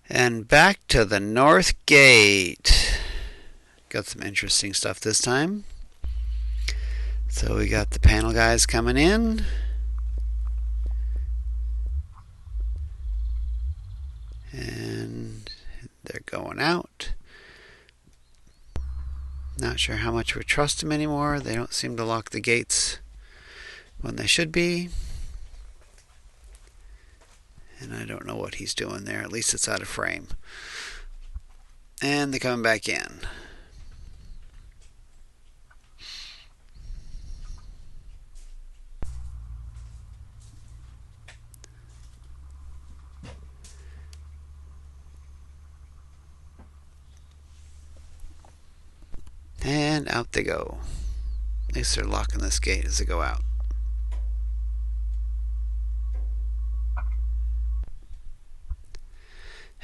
And back to the north gate. Got some interesting stuff this time. So we got the panel guys coming in. And they're going out. Not sure how much we trust them anymore. They don't seem to lock the gates when they should be. And I don't know what he's doing there. At least it's out of frame. And they're coming back in. And out they go. At least they're locking this gate as they go out.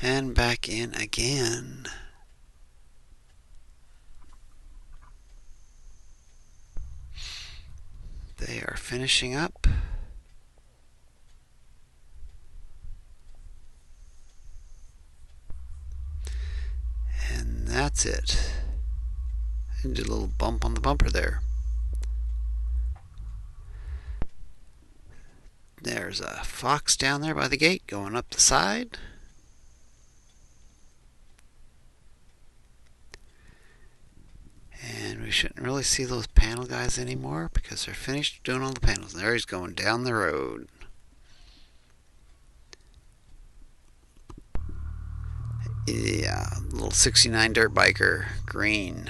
And back in again. They are finishing up. And that's it. And did a little bump on the bumper there. There's a fox down there by the gate going up the side. And we shouldn't really see those panel guys anymore because they're finished doing all the panels. There he's going down the road. Yeah, little 69 dirt biker, green.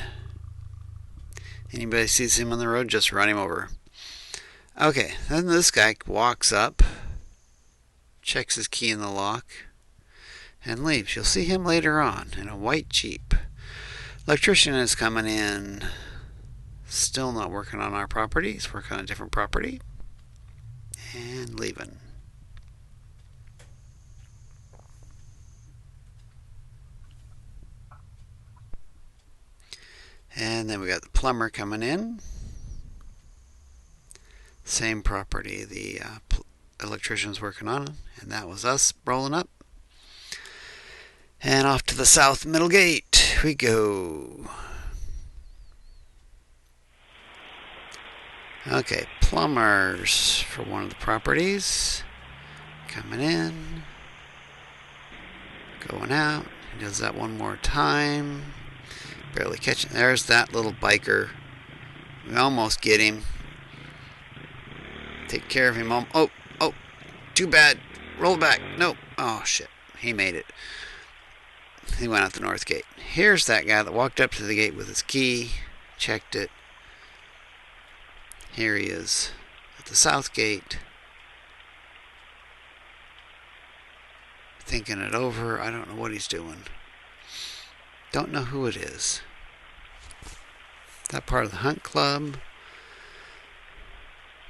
Anybody sees him on the road, just run him over. Okay, then this guy walks up, checks his key in the lock, and leaves. You'll see him later on in a white Jeep. Electrician is coming in. Still not working on our property. He's working on a different property. And leaving. And then we got the plumber coming in. Same property the electrician's working on. And that was us rolling up. And off to the south middle gate we go. Okay, plumbers for one of the properties. Coming in. Going out. He does that one more time. Barely catching. There's that little biker. We almost get him. Take care of him. Oh, too bad. Roll back. Nope. Oh, shit. He made it. He went out the north gate. Here's that guy that walked up to the gate with his key. Checked it. Here he is at the south gate. Thinking it over. I don't know what he's doing. Don't know who it is. That part of the hunt club.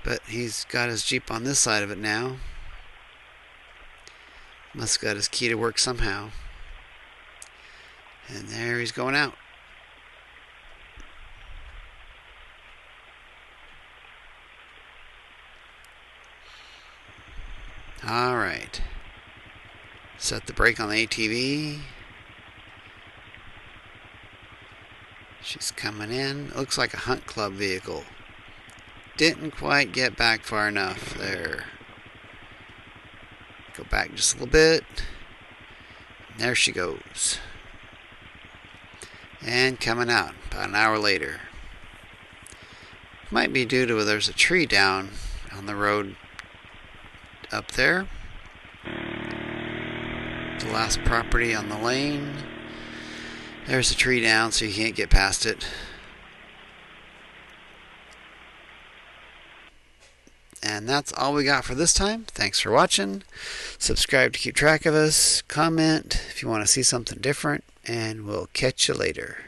But he's got his Jeep on this side of it now. Must have got his key to work somehow. And there he's going out. Alright. Set the brake on the ATV. She's coming in. Looks like a hunt club vehicle. Didn't quite get back far enough there. Go back just a little bit. There she goes. And coming out about an hour later. Might be due to there's a tree down on the road up there. The last property on the lane. There's a tree down so you can't get past it. And that's all we got for this time. Thanks for watching. Subscribe to keep track of us. Comment if you want to see something different. And we'll catch you later.